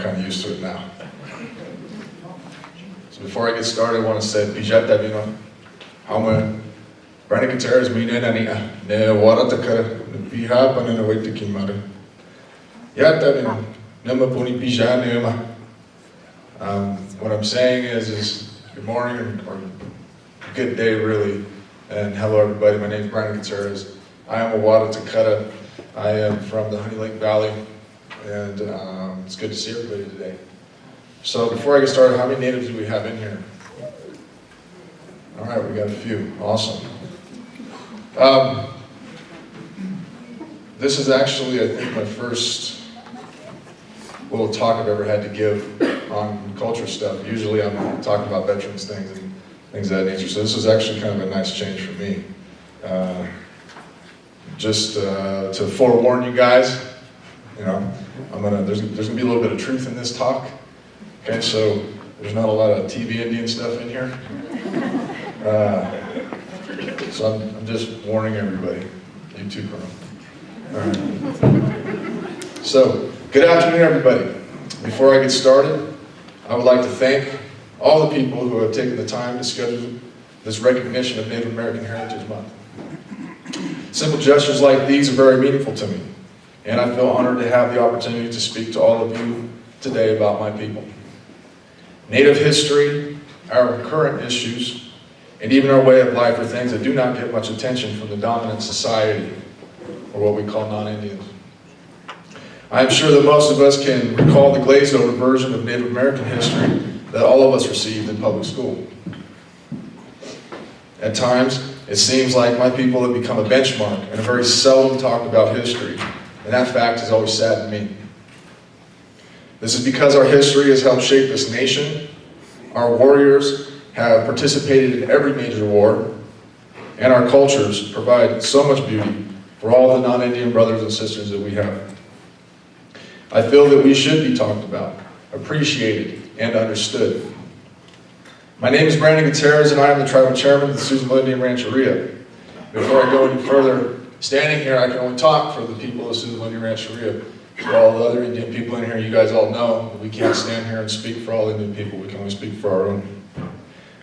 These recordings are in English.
kind of used to it now. So before I get started, I want to say, Pijat Davino, Hama, Brandon Gutierrez, Mina, Nania, Ne, Warataka, Piha, Panana, Wait to Kimara. Yat Davino, Nema Puni Pija, Nema. What I'm saying is good morning or good day, really. And hello, everybody. My name is Brandon Gutierrez. I am a Warataka. I am from the Honey Lake Valley, and it's good to see everybody today. So before I get started, how many natives do we have in here? All right, we got a few. Awesome. This is actually, I think, my first little talk I've ever had to give on culture stuff. Usually I'm talking about veterans things and things of that nature, so this is actually kind of a nice change for me. Just to forewarn you guys, you know, there's gonna be a little bit of truth in this talk. Okay, so there's not a lot of TV Indian stuff in here. So I'm just warning everybody. You too, Colonel. All right. So, good afternoon, everybody. Before I get started, I would like to thank all the people who have taken the time to schedule this recognition of Native American Heritage Month. Simple gestures like these are very meaningful to me, and I feel honored to have the opportunity to speak to all of you today about my people. Native history, our current issues, and even our way of life are things that do not get much attention from the dominant society, or what we call non-Indians. I'm sure that most of us can recall the glazed over version of Native American history that all of us received in public school. At times, it seems like my people have become a benchmark and a very seldom talked about history, and that fact has always saddened me. This is because our history has helped shape this nation, our warriors have participated in every major war, and our cultures provide so much beauty for all the non-Indian brothers and sisters that we have. I feel that we should be talked about, appreciated, and understood. My name is Brandon Gutierrez, and I am the tribal chairman of the Susanville Indian Rancheria. Before I go any further, standing here, I can only talk for the people of Susanville Indian Rancheria. For all the other Indian people in here, you guys all know that we can't stand here and speak for all Indian people. We can only speak for our own.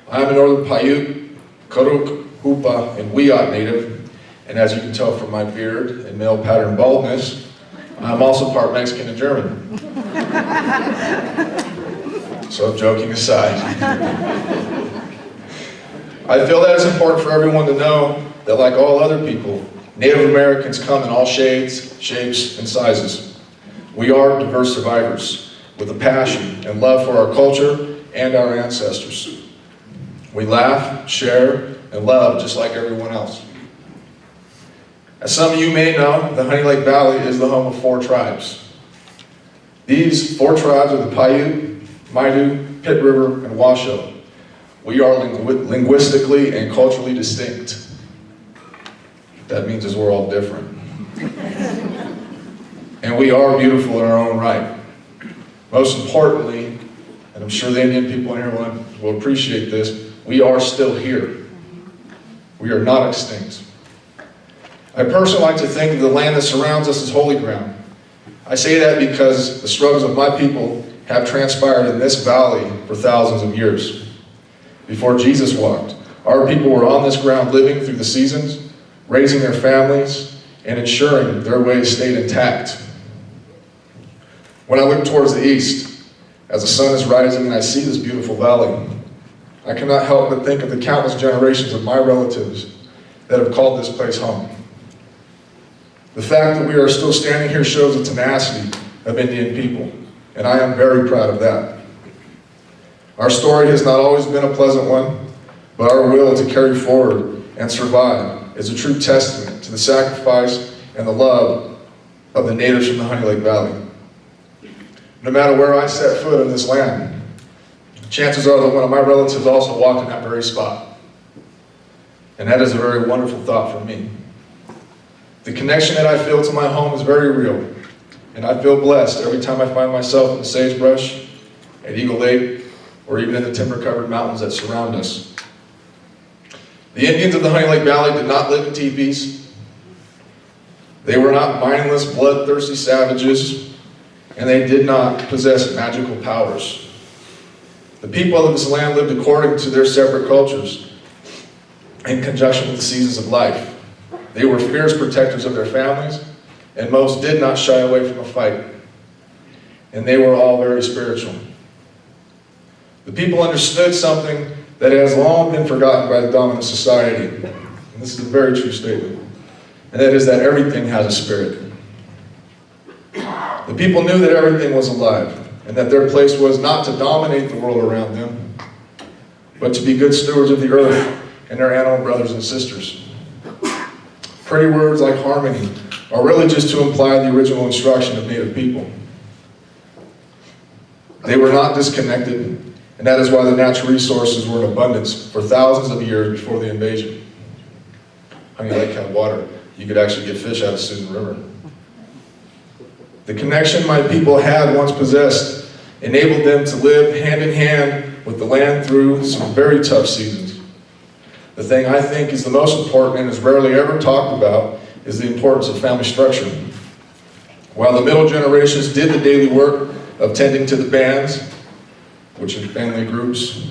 I am a Northern Paiute, Karuk, Hupa, and Wiyot native, and as you can tell from my beard and male pattern baldness, I'm also part Mexican and German. So joking aside, I feel that it's important for everyone to know that like all other people, Native Americans come in all shades, shapes, and sizes. We are diverse survivors with a passion and love for our culture and our ancestors. We laugh, share, and love just like everyone else. As some of you may know, the Honey Lake Valley is the home of 4 tribes. These 4 tribes are the Paiute, Maidu, Pit River, and Washoe. We are linguistically and culturally distinct. That means is we're all different. And we are beautiful in our own right. Most importantly, and I'm sure the Indian people in here will appreciate this, we are still here. We are not extinct. I personally like to think of the land that surrounds us as holy ground. I say that because the struggles of my people have transpired in this valley for thousands of years. Before Jesus walked, our people were on this ground living through the seasons, raising their families, and ensuring their ways stayed intact. When I look towards the east, as the sun is rising and I see this beautiful valley, I cannot help but think of the countless generations of my relatives that have called this place home. The fact that we are still standing here shows the tenacity of Indian people, and I am very proud of that. Our story has not always been a pleasant one, but our will to carry forward and survive is a true testament to the sacrifice and the love of the natives from the Honey Lake Valley. No matter where I set foot in this land, chances are that one of my relatives also walked in that very spot. And that is a very wonderful thought for me. The connection that I feel to my home is very real, and I feel blessed every time I find myself in the sagebrush, at Eagle Lake, or even in the timber-covered mountains that surround us. The Indians of the Honey Lake Valley did not live in teepees. They were not mindless, bloodthirsty savages, and they did not possess magical powers. The people of this land lived according to their separate cultures, in conjunction with the seasons of life. They were fierce protectors of their families, and most did not shy away from a fight. And they were all very spiritual. The people understood something that has long been forgotten by the dominant society. And this is a very true statement. And that is that everything has a spirit. The people knew that everything was alive, and that their place was not to dominate the world around them, but to be good stewards of the earth and their animal brothers and sisters. Pretty words like harmony are really just to imply the original instruction of native people. They were not disconnected, and that is why the natural resources were in abundance for thousands of years before the invasion. Honey Lake had water. You could actually get fish out of Susan River. The connection my people had once possessed enabled them to live hand in hand with the land through some very tough seasons. The thing I think is the most important and is rarely ever talked about is the importance of family structure. While the middle generations did the daily work of tending to the bands, which are family groups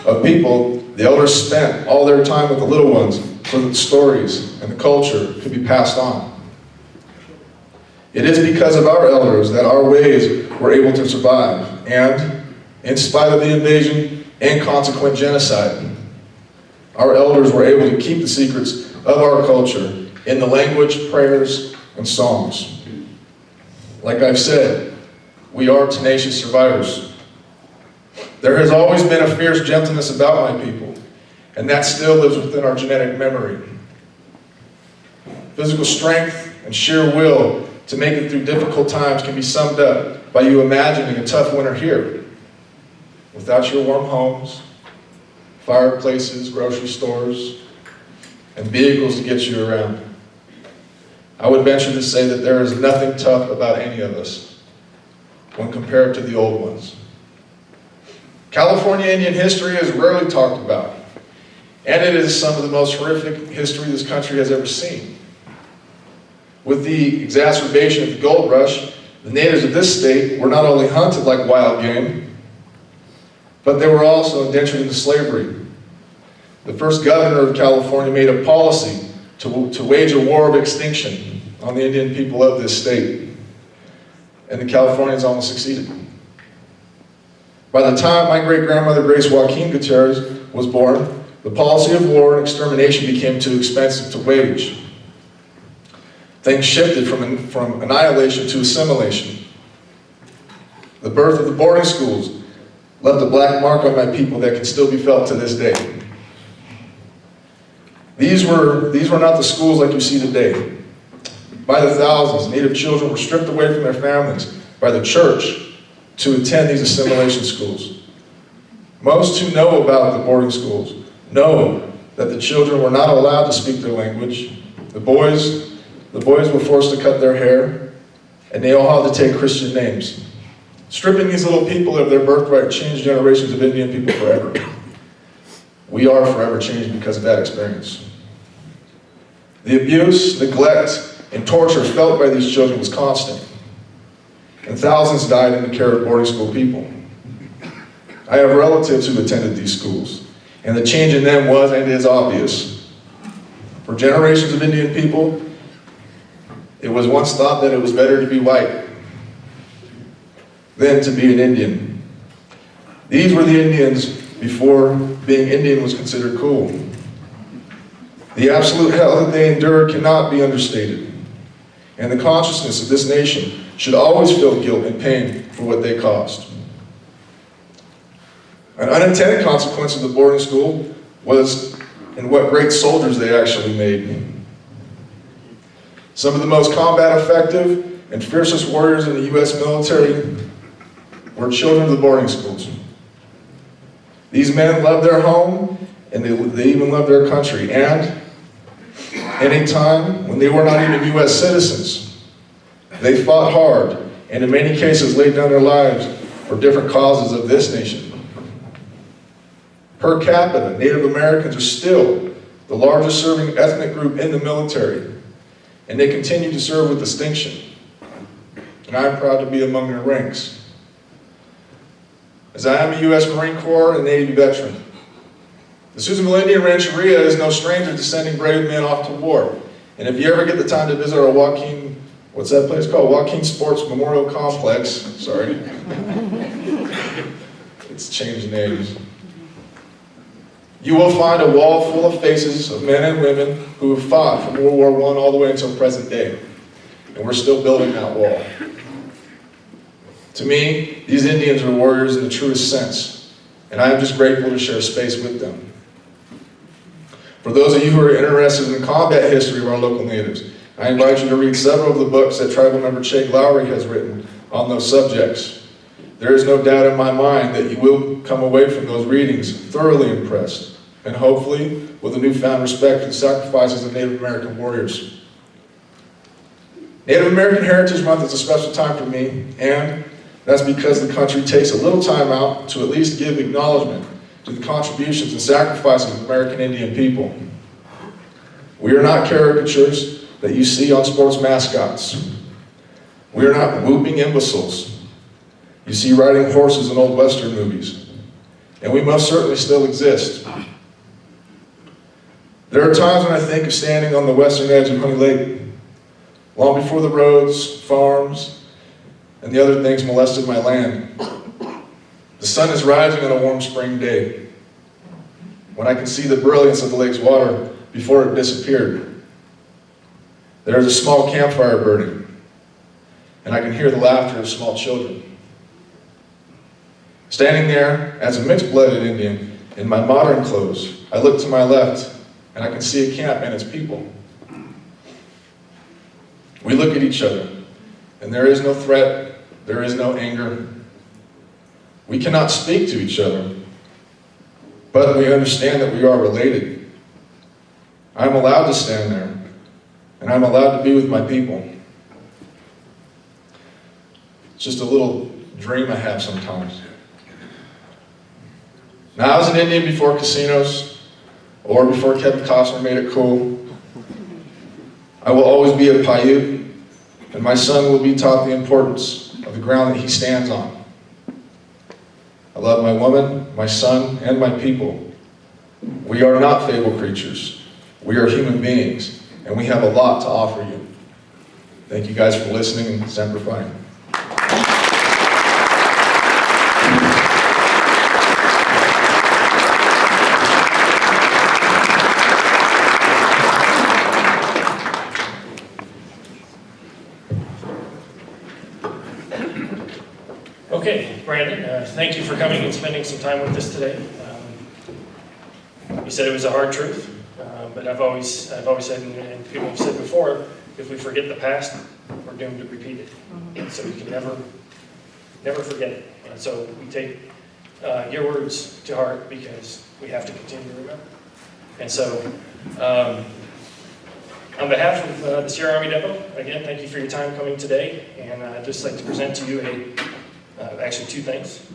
of people, the elders spent all their time with the little ones so that the stories and the culture could be passed on. It is because of our elders that our ways were able to survive, and in spite of the invasion and consequent genocide, our elders were able to keep the secrets of our culture in the language, prayers, and songs. Like I've said, we are tenacious survivors. There has always been a fierce gentleness about my people, and that still lives within our genetic memory. Physical strength and sheer will to make it through difficult times can be summed up by you imagining a tough winter here. Without your warm homes, fireplaces, grocery stores, and vehicles to get you around. I would venture to say that there is nothing tough about any of us when compared to the old ones. California Indian history is rarely talked about, and it is some of the most horrific history this country has ever seen. With the exacerbation of the gold rush, the natives of this state were not only hunted like wild game, but they were also indentured into slavery. The first governor of California made a policy to wage a war of extinction on the Indian people of this state, and the Californians almost succeeded. By the time my great-grandmother Grace Joaquin Gutierrez was born, the policy of war and extermination became too expensive to wage. Things shifted from annihilation to assimilation. The birth of the boarding schools left a black mark on my people that can still be felt to this day. These were not the schools like you see today. By the thousands, Native children were stripped away from their families by the church to attend these assimilation schools. Most who know about the boarding schools know that the children were not allowed to speak their language. The boys were forced to cut their hair, and they all had to take Christian names. Stripping these little people of their birthright changed generations of Indian people forever. We are forever changed because of that experience. The abuse, neglect, and torture felt by these children was constant, and thousands died in the care of boarding school people. I have relatives who attended these schools, and the change in them was and is obvious. For generations of Indian people, it was once thought that it was better to be white than to be an Indian. These were the Indians before being Indian was considered cool. The absolute hell that they endured cannot be understated, and the consciousness of this nation should always feel guilt and pain for what they caused. An unintended consequence of the boarding school was in what great soldiers they actually made. Some of the most combat effective and fiercest warriors in the U.S. military were children of the boarding schools. These men loved their home, and they even loved their country. And in a time when they were not even U.S. citizens, they fought hard, and in many cases laid down their lives for different causes of this nation. Per capita, Native Americans are still the largest serving ethnic group in the military, and they continue to serve with distinction. and I'm proud to be among their ranks. As I am a U.S. Marine Corps and Navy veteran, the Susanville Indian Rancheria is no stranger to sending brave men off to war. And if you ever get the time to visit our Joaquin, what's that place called? Joaquin Sports Memorial Complex, sorry. It's changed names. You will find a wall full of faces of men and women who have fought from World War I all the way until present day. And we're still building that wall. To me, these Indians are warriors in the truest sense, and I am just grateful to share space with them. For those of you who are interested in the combat history of our local natives, I invite you to read several of the books that tribal member Chake Lowry has written on those subjects. There is no doubt in my mind that you will come away from those readings thoroughly impressed, and hopefully with a newfound respect for the sacrifices of Native American warriors. Native American Heritage Month is a special time for me, and that's because the country takes a little time out to at least give acknowledgement to the contributions and sacrifices of American Indian people. We are not caricatures that you see on sports mascots. We are not whooping imbeciles you see riding horses in old Western movies. And we most certainly still exist. There are times when I think of standing on the western edge of Honey Lake, long before the roads, farms, and the other things molested my land. The sun is rising on a warm spring day, when I can see the brilliance of the lake's water before it disappeared. There is a small campfire burning, and I can hear the laughter of small children. Standing there as a mixed-blooded Indian in my modern clothes, I look to my left, and I can see a camp and its people. We look at each other, and there is no threat, there is no anger. We cannot speak to each other, but we understand that we are related. I'm allowed to stand there, and I'm allowed to be with my people. It's just a little dream I have sometimes. Now, I was an Indian before casinos, or before Kevin Costner made it cool. I will always be a Paiute, and my son will be taught the importance of the ground that he stands on. I love my woman, my son, and my people. We are not fable creatures. We are human beings, and we have a lot to offer you. Thank you guys for listening and Semper Fi. Okay, Brandon, thank you for coming and spending some time with us today. You said it was a hard truth, but I've always said, and people have said before, if we forget the past, we're doomed to repeat it. And so we can never forget it. And so we take your words to heart because we have to continue to remember. And so, on behalf of the Sierra Army Depot, again, thank you for your time coming today. And I'd just like to present to you actually two things.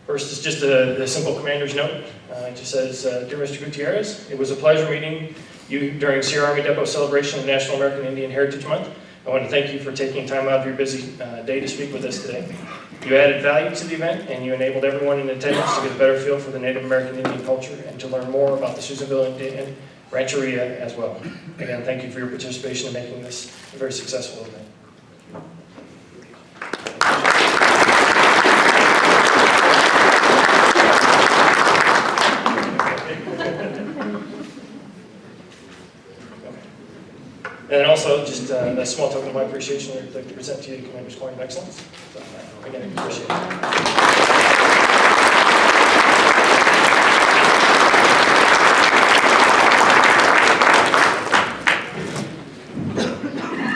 First is just a simple commander's note. It just says, Dear Mr. Gutierrez, it was a pleasure meeting you during Sierra Army Depot celebration of National American Indian Heritage Month. I want to thank you for taking time out of your busy day to speak with us today. You added value to the event, and you enabled everyone in attendance to get a better feel for the Native American Indian culture and to learn more about the Susanville Indian Rancheria as well. Again, thank you for your participation in making this a very successful event. And also, just a small token of my appreciation, I'd like to present to you the Commander's Coin of Excellence. So, again, I appreciate it.